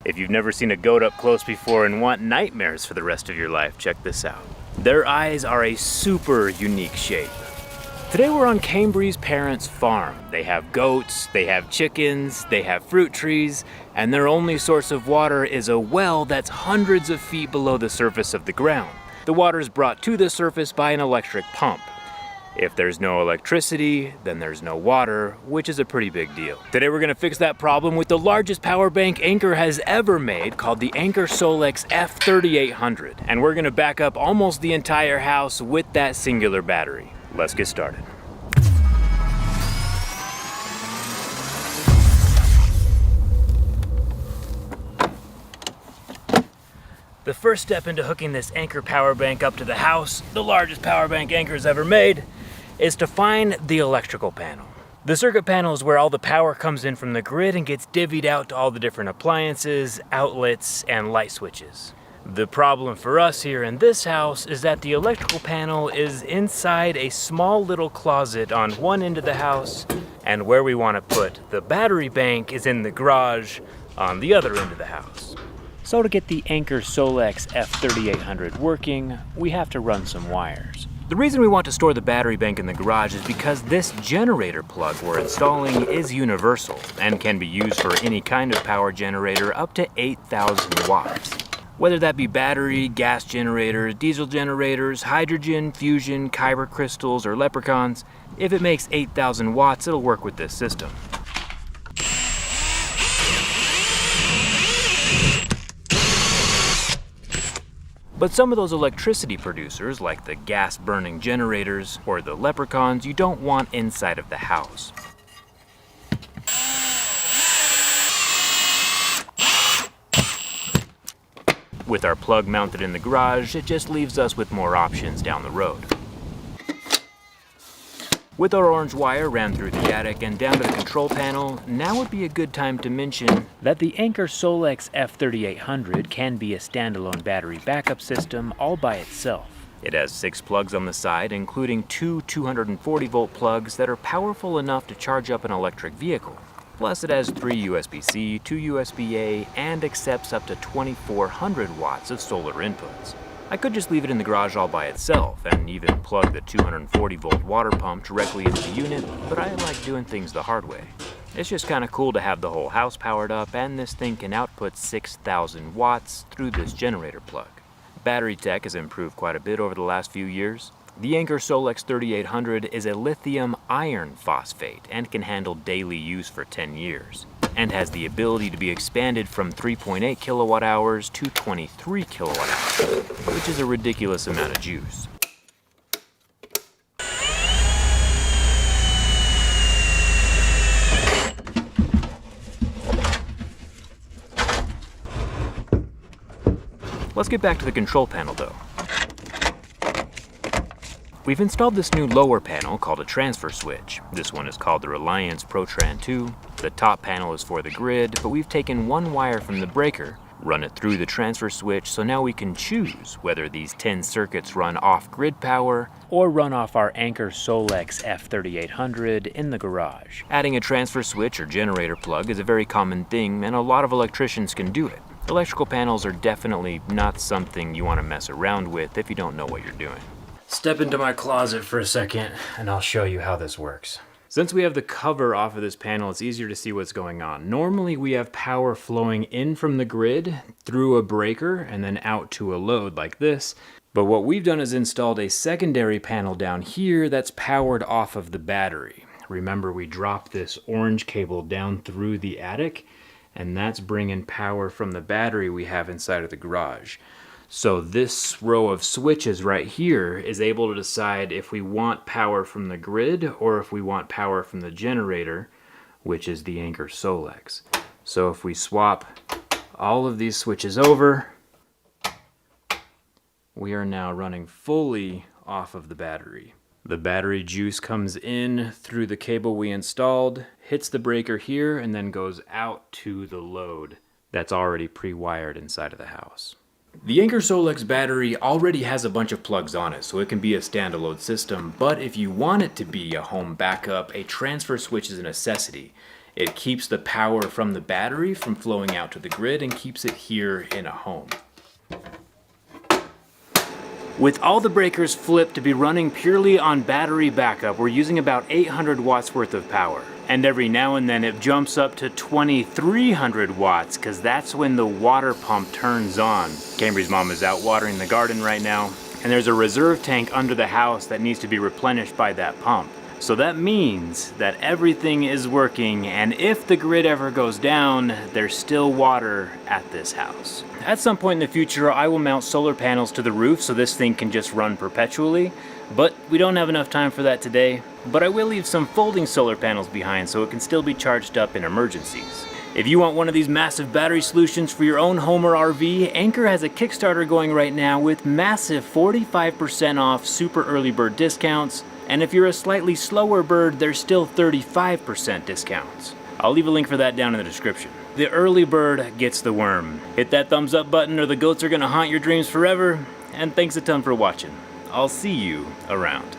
If you've never seen a goat up close before and want nightmares for the rest of your life, check this out. Their eyes are a super unique shape. Today we're on Cambry's parents' farm. They have goats, they have chickens, they have fruit trees, and their only source of water is a well that's hundreds of feet below the surface of the ground. The water is brought to the surface by an electric pump. If there's no electricity, then there's no water, which is a pretty big deal. Today we're gonna fix that problem with the largest power bank Anker has ever made, called the Anker Solix F3800. And we're gonna back up almost the entire house with that singular battery. Let's get started. The first step into hooking this Anker power bank up to the house, the largest power bank Anker's ever made, is to find the electrical panel. The circuit panel is where all the power comes in from the grid and gets divvied out to all the different appliances, outlets, and light switches. The problem for us here in this house is that the electrical panel is inside a small little closet on one end of the house, and where we want to put the battery bank is in the garage on the other end of the house. So to get the Anker Solix F3800 working, we have to run some wires. The reason we want to store the battery bank in the garage is because this generator plug we're installing is universal and can be used for any kind of power generator up to 8,000 watts. Whether that be battery, gas generators, diesel generators, hydrogen, fusion, kyber crystals, or leprechauns, if it makes 8,000 watts, it'll work with this system. But some of those electricity producers, like the gas-burning generators or the leprechauns, you don't want inside of the house. With our plug mounted in the garage, it just leaves us with more options down the road. With our orange wire ran through the attic and down to the control panel, now would be a good time to mention that the Anker Solix F3800 can be a standalone battery backup system all by itself. It has 6 plugs on the side, including 2 240-volt plugs that are powerful enough to charge up an electric vehicle. Plus it has 3 USB-C, 2 USB-A, and accepts up to 2,400 watts of solar inputs. I could just leave it in the garage all by itself and even plug the 240-volt water pump directly into the unit, but I like doing things the hard way. It's just kind of cool to have the whole house powered up, and this thing can output 6,000 watts through this generator plug. Battery tech has improved quite a bit over the last few years. The Anker Solix 3800 is a lithium iron phosphate and can handle daily use for 10 years. And has the ability to be expanded from 3.8 kilowatt hours to 23 kilowatt hours, which is a ridiculous amount of juice. Let's get back to the control panel though. We've installed this new lower panel called a transfer switch. This one is called the Reliance ProTran 2. The top panel is for the grid, but we've taken one wire from the breaker, run it through the transfer switch, so now we can choose whether these 10 circuits run off grid power or run off our Anker Solix F3800 in the garage. Adding a transfer switch or generator plug is a very common thing, and a lot of electricians can do it. Electrical panels are definitely not something you want to mess around with if you don't know what you're doing. Step into my closet for a second and I'll show you how this works. Since we have the cover off of this panel, it's easier to see what's going on. Normally we have power flowing in from the grid through a breaker and then out to a load like this. But what we've done is installed a secondary panel down here that's powered off of the battery. Remember, we dropped this orange cable down through the attic, and that's bringing power from the battery we have inside of the garage. So this row of switches right here is able to decide if we want power from the grid or if we want power from the generator, which is the Anker Solix. So if we swap all of these switches over, we are now running fully off of the battery. The battery juice comes in through the cable we installed, hits the breaker here, and then goes out to the load that's already pre-wired inside of the house. The Anker Solix battery already has a bunch of plugs on it, so it can be a standalone system, but if you want it to be a home backup, a transfer switch is a necessity. It keeps the power from the battery from flowing out to the grid and keeps it here in a home. With all the breakers flipped to be running purely on battery backup, we're using about 800 watts worth of power. And every now and then it jumps up to 2300 watts, because that's when the water pump turns on. Cambry's mom is out watering the garden right now, and there's a reserve tank under the house that needs to be replenished by that pump. So that means that everything is working, and if the grid ever goes down, there's still water at this house. At some point in the future, I will mount solar panels to the roof so this thing can just run perpetually, but we don't have enough time for that today. But I will leave some folding solar panels behind so it can still be charged up in emergencies. If you want one of these massive battery solutions for your own home or RV, Anker has a Kickstarter going right now with massive 45% off super early bird discounts. And if you're a slightly slower bird, there's still 35% discounts. I'll leave a link for that down in the description. The early bird gets the worm. Hit that thumbs up button or the goats are gonna haunt your dreams forever. And thanks a ton for watching. I'll see you around.